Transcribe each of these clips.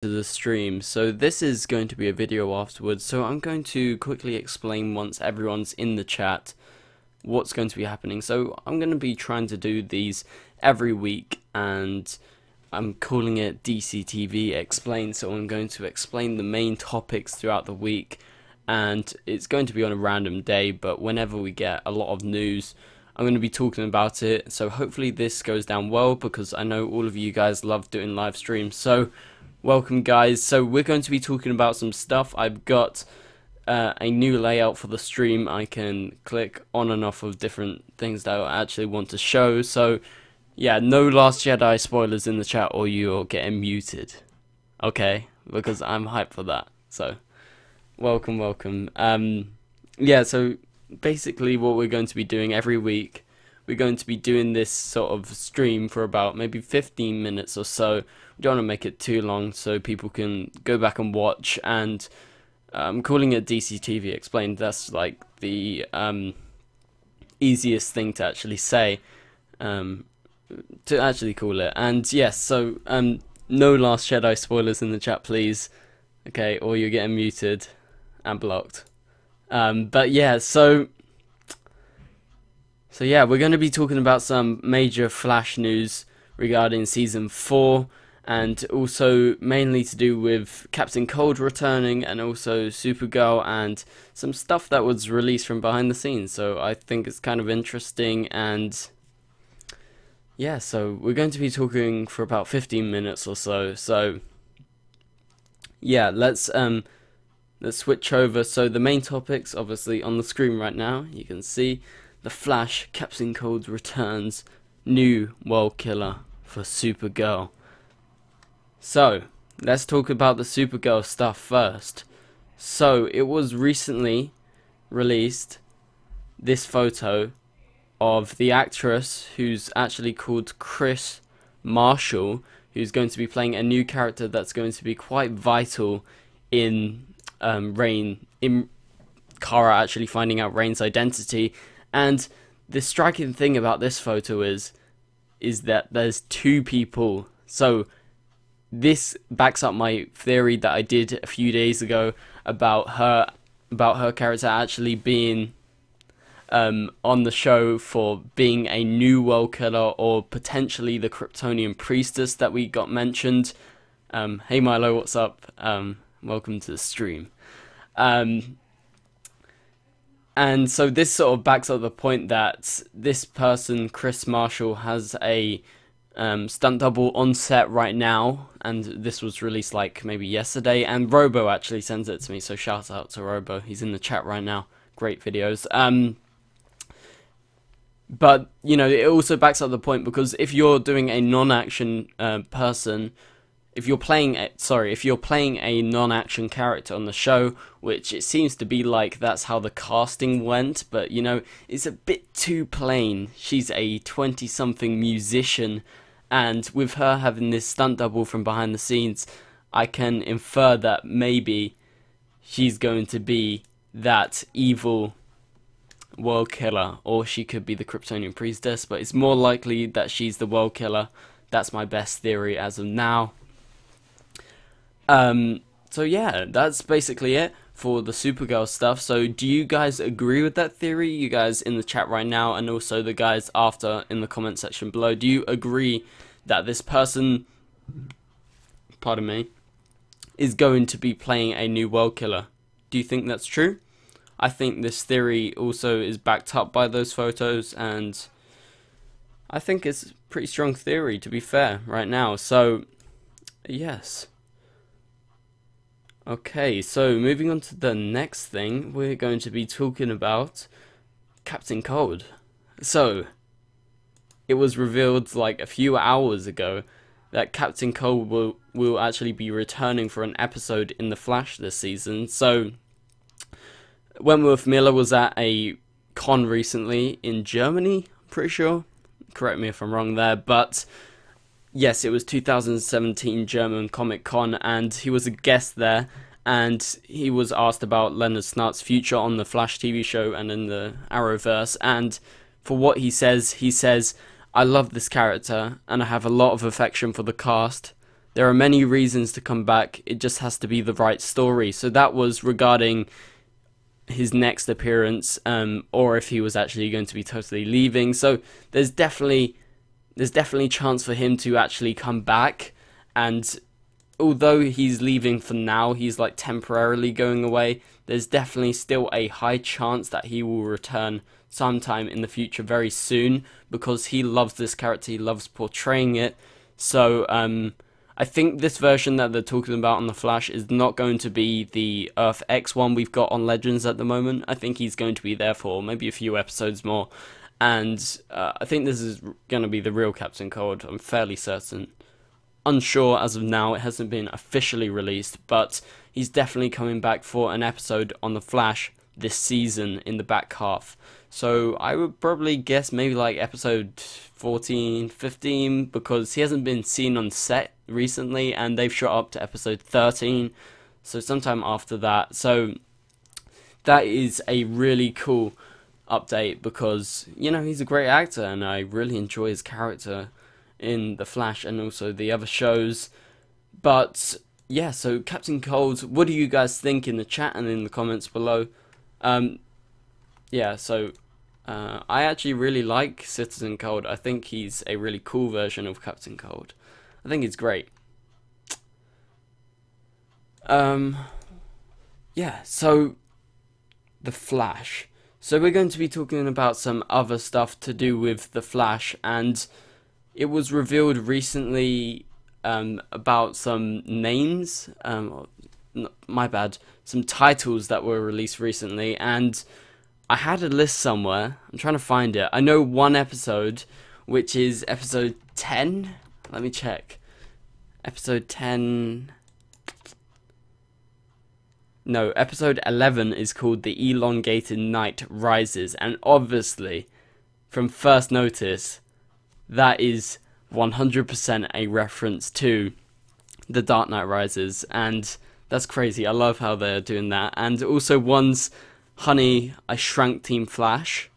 to the stream. So this is going to be a video afterwards, so I'm going to quickly explain once everyone's in the chat what's going to be happening. So I'm going to be trying to do these every week, and I'm calling it DCTV Explain. So I'm going to explain the main topics throughout the week, and it's going to be on a random day, but whenever we get a lot of news, I'm going to be talking about it. So hopefully this goes down well, because I know all of you guys love doing live streams. So welcome guys. So we're going to be talking about some stuff. I've got a new layout for the stream. I can click on and off of different things that I actually want to show. So yeah, no Last Jedi spoilers in the chat or you're getting muted. Okay, because I'm hyped for that. So welcome. Yeah, so basically what we're going to be doing every week, we're going to be doing this sort of stream for about maybe 15 minutes or so. We don't want to make it too long so people can go back and watch, and I'm calling it DCTV Explained. That's like the easiest thing to actually say, to actually call it. And yes, so no Last Jedi spoilers in the chat, please. Okay, or you're getting muted and blocked. But yeah, so yeah, we're going to be talking about some major Flash news regarding season 4, and also mainly to do with Captain Cold returning, and also Supergirl, and some stuff that was released from behind the scenes. So I think it's kind of interesting, and yeah, so we're going to be talking for about 15 minutes or so. So yeah, let's switch over. So the main topics, obviously on the screen right now, you can see the Flash, Captain Cold returns, new world killer for Supergirl. So let's talk about the Supergirl stuff first. So it was recently released, this photo of the actress who's actually called Chris Marshall, who's going to be playing a new character that's going to be quite vital in Kara actually finding out Reign's identity. And the striking thing about this photo is that there's two people. So this backs up my theory that I did a few days ago about her character actually being on the show for being a new world killer, or potentially the Kryptonian priestess that we got mentioned. Hey Milo, what's up? Welcome to the stream. And so this sort of backs up the point that this person, Chris Marshall, has a stunt double on set right now, and this was released like maybe yesterday, and Robo actually sends it to me, so shout out to Robo. He's in the chat right now. Great videos. But you know, it also backs up the point, because if you're doing a non-action person, if you're playing a non-action character on the show, which it seems to be like that's how the casting went, but you know, it's a bit too plain. She's a 20-something musician, and with her having this stunt double from behind the scenes, I can infer that maybe she's going to be that evil world killer, or she could be the Kryptonian priestess, but it's more likely that she's the world killer. That's my best theory as of now. So yeah, that's basically it for the Supergirl stuff. So do you guys agree with that theory? You guys in the chat right now, and also the guys after in the comment section below, do you agree that this person, pardon me, is going to be playing a new world killer? Do you think that's true? I think this theory also is backed up by those photos, and I think it's a pretty strong theory, to be fair, right now. So yes. Okay, so moving on to the next thing, we're going to be talking about Captain Cold. So it was revealed like a few hours ago that Captain Cold will actually be returning for an episode in The Flash this season. So Wentworth Miller was at a con recently in Germany, I'm pretty sure. Correct me if I'm wrong there, but yes, it was 2017 German Comic Con, and he was a guest there, and he was asked about Leonard Snart's future on the Flash TV show and in the Arrowverse, and for what he says, I love this character, and I have a lot of affection for the cast, there are many reasons to come back. It just has to be the right story. So that was regarding his next appearance, or if he was actually going to be totally leaving. So there's definitely chance for him to actually come back. And although he's leaving for now, he's like temporarily going away, there's definitely still a high chance that he will return sometime in the future, very soon, because he loves this character, he loves portraying it. So I think this version that they're talking about on The Flash is not going to be the Earth X one we've got on Legends at the moment. I think he's going to be there for maybe a few episodes more. And I think this is going to be the real Captain Cold, I'm fairly certain. Unsure as of now, it hasn't been officially released, but he's definitely coming back for an episode on The Flash this season in the back half. So I would probably guess maybe like episode 14, 15, because he hasn't been seen on set recently, and they've shot up to episode 13, so sometime after that. So that is a really cool update, because, you know, he's a great actor, and I really enjoy his character in The Flash and also the other shows. But yeah, so Captain Cold, what do you guys think in the chat and in the comments below? Yeah, so I actually really like Citizen Cold. I think he's a really cool version of Captain Cold. I think he's great. Yeah, so The Flash. So we're going to be talking about some other stuff to do with The Flash, and it was revealed recently about some names, my bad, some titles that were released recently, and I had a list somewhere. I'm trying to find it. I know one episode, which is episode 10. Let me check. Episode 10. No, episode 11 is called The Elongated Night Rises, and obviously, from first notice, that is 100% a reference to The Dark Knight Rises, and that's crazy. I love how they're doing that. And also one's Honey, I Shrunk Team Flash.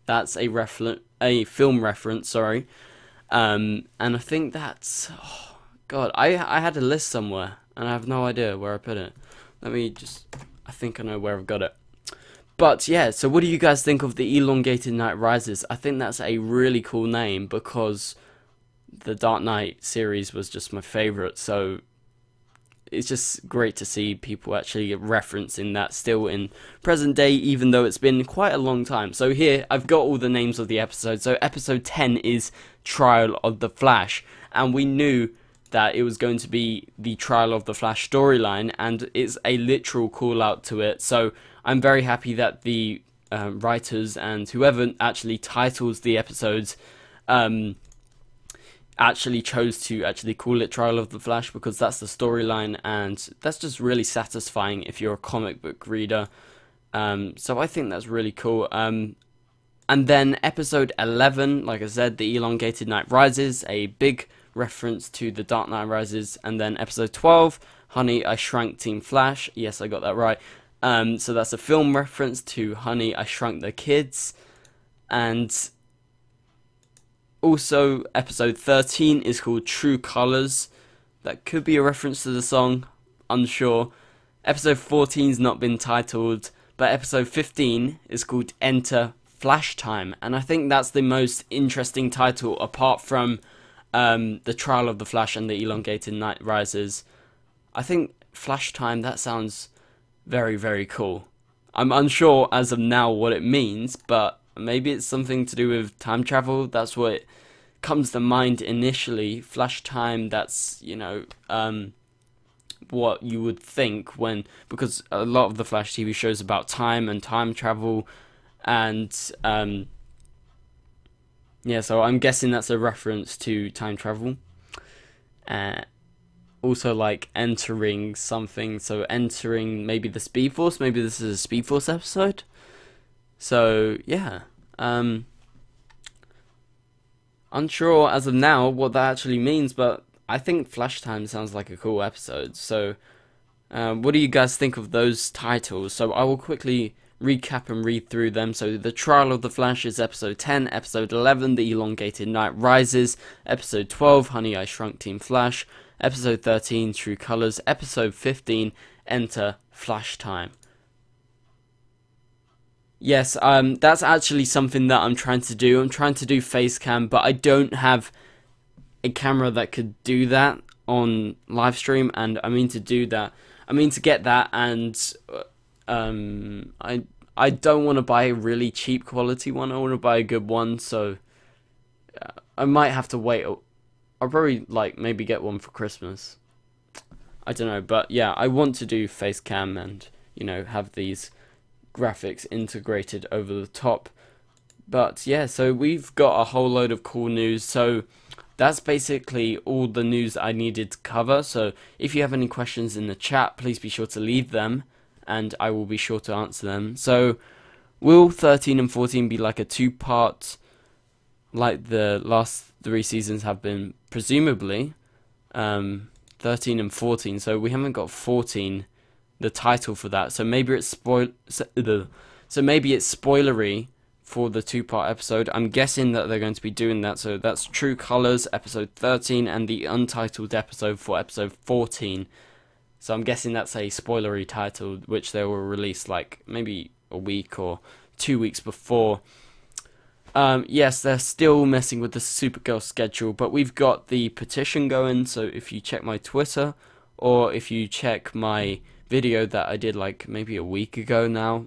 That's a film reference, sorry. And I think that's, oh god, I had a list somewhere, and I have no idea where I put it. Let me just, I think I know where I've got it. But yeah, so what do you guys think of The Elongated Night Rises? I think that's a really cool name, because the Dark Knight series was just my favourite, so it's just great to see people actually referencing that still in present day, even though it's been quite a long time. So here, I've got all the names of the episodes. So episode 10 is Trial of the Flash, and we knew that it was going to be the Trial of the Flash storyline, and it's a literal call out to it. So I'm very happy that the writers and whoever actually titles the episodes actually chose to actually call it Trial of the Flash, because that's the storyline, and that's just really satisfying if you're a comic book reader. So I think that's really cool. And then episode 11, like I said, The Elongated Night Rises, a big reference to The Dark Knight Rises. And then episode 12, Honey, I Shrunk Team Flash. Yes, I got that right. So that's a film reference to Honey, I Shrunk the Kids. And also, episode 13 is called True Colors. That could be a reference to the song, unsure. Episode 14's not been titled, but episode 15 is called Enter Flash Time. And I think that's the most interesting title, apart from The Trial of the Flash and The Elongated Night Rises. I think Flash Time, that sounds very, very cool. I'm unsure as of now what it means, but maybe it's something to do with time travel. That's what comes to mind initially. Flash time, that's, you know, what you would think when, because a lot of the Flash TV shows about time and time travel, and yeah, so I'm guessing that's a reference to time travel. Also, like, entering something, so entering maybe the Speed Force. Maybe this is a Speed Force episode. So yeah, unsure as of now what that actually means, but I think Flash Time sounds like a cool episode. So what do you guys think of those titles? So I will quickly recap and read through them. So The Trial of the Flash is episode 10, episode 11, The Elongated Night Rises, episode 12, Honey, I Shrunk Team Flash, episode 13, True Colors, episode 15, Enter Flash Time. Yes, that's actually something that I'm trying to do. I'm trying to do face cam, but I don't have a camera that could do that on live stream, and I mean to do that. I mean to get that, and I don't want to buy a really cheap quality one. I want to buy a good one, so I might have to wait. I'll probably maybe get one for Christmas. I don't know, but yeah, I want to do face cam and have these graphics integrated over the top. But yeah, so we've got a whole load of cool news. So that's basically all the news I needed to cover. So if you have any questions in the chat, please be sure to leave them, and I will be sure to answer them. So will 13 and 14 be like a two-part, like the last 3 seasons have been, presumably? 13 and 14. So we haven't got 14, the title for that. So maybe it's spoilery for the 2-part episode. I'm guessing that they're going to be doing that. So that's True Colors episode 13 and the untitled episode for episode 14. So I'm guessing that's a spoilery title, which they will release maybe a week or 2 weeks before. Yes, they're still messing with the Supergirl schedule, but we've got the petition going. So if you check my Twitter, or if you check my video that I did maybe a week ago now,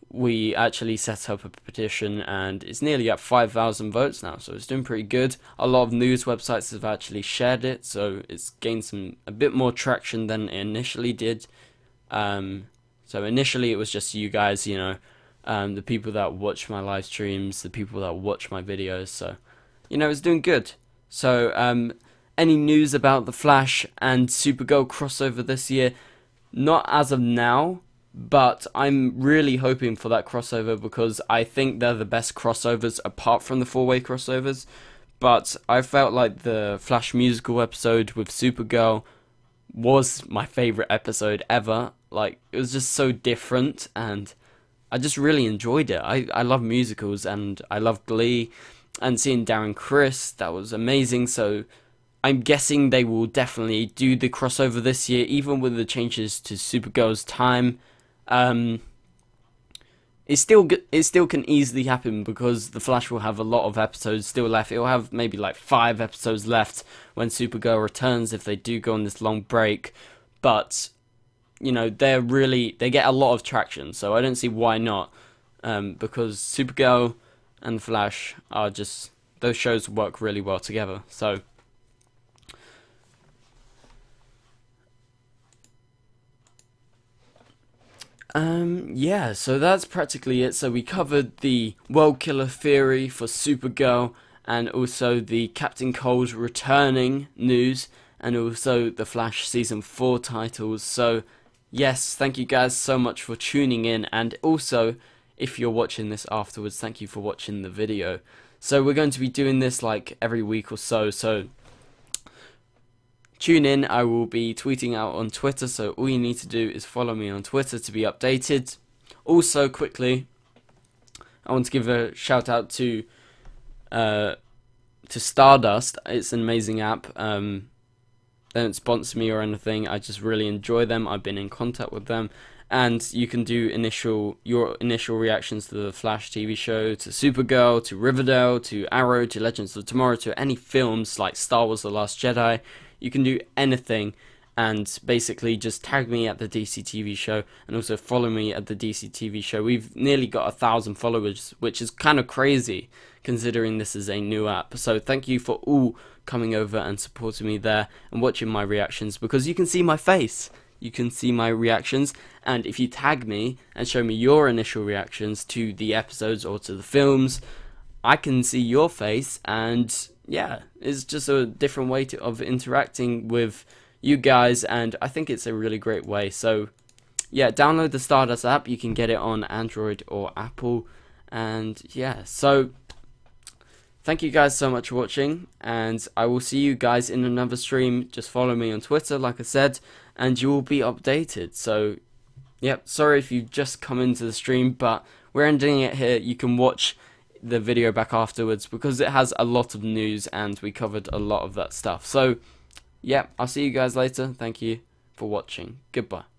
we actually set up a petition, and it's nearly at 5,000 votes now, so it's doing pretty good. A lot of news websites have actually shared it, so it's gained a bit more traction than it initially did. So initially it was just you guys, the people that watch my live streams, the people that watch my videos, so it's doing good. So any news about the Flash and Supergirl crossover this year? Not as of now, but I'm really hoping for that crossover, because I think they're the best crossovers apart from the 4-way crossovers. But I felt like the Flash musical episode with Supergirl was my favorite episode ever. It was just so different, and I just really enjoyed it. I love musicals, and I love Glee, and seeing Darren Criss, that was amazing. So I'm guessing they will definitely do the crossover this year, even with the changes to Supergirl's time. It still can easily happen, because the Flash will have a lot of episodes still left. It will have maybe 5 episodes left when Supergirl returns, if they do go on this long break. But they get a lot of traction, so I don't see why not. Because Supergirl and Flash are just, those shows work really well together. So yeah, so that's practically it. So we covered the World Killer theory for Supergirl, and also the Captain Cold's returning news, and also the Flash Season 4 titles. So yes, thank you guys so much for tuning in, and also, if you're watching this afterwards, thank you for watching the video. So we're going to be doing this every week or so, so tune in. I will be tweeting out on Twitter, so all you need to do is follow me on Twitter to be updated. Also, quickly, I want to give a shout out to Stardust. It's an amazing app. They don't sponsor me or anything. I just really enjoy them. I've been in contact with them, and you can do your initial reactions to the Flash TV show, to Supergirl, to Riverdale, to Arrow, to Legends of Tomorrow, to any films like Star Wars: The Last Jedi. You can do anything, and basically just tag me at the DCTV show, and also follow me at the DCTV show. We've nearly got 1,000 followers, which is kind of crazy considering this is a new app. So thank you for all coming over and supporting me there and watching my reactions, because you can see my face. You can see my reactions, and if you tag me and show me your initial reactions to the episodes or to the films, I can see your face, and yeah, it's just a different way of interacting with you guys, and I think it's a really great way. So yeah, download the Stardust app. You can get it on Android or Apple, and yeah, so thank you guys so much for watching, and I will see you guys in another stream. Just follow me on Twitter, like I said, and you will be updated. So yep, sorry if you just come into the stream, but we're ending it here. You can watch the video back afterwards because it has a lot of news and we covered a lot of that stuff. So yeah, I'll see you guys later. Thank you for watching. Goodbye.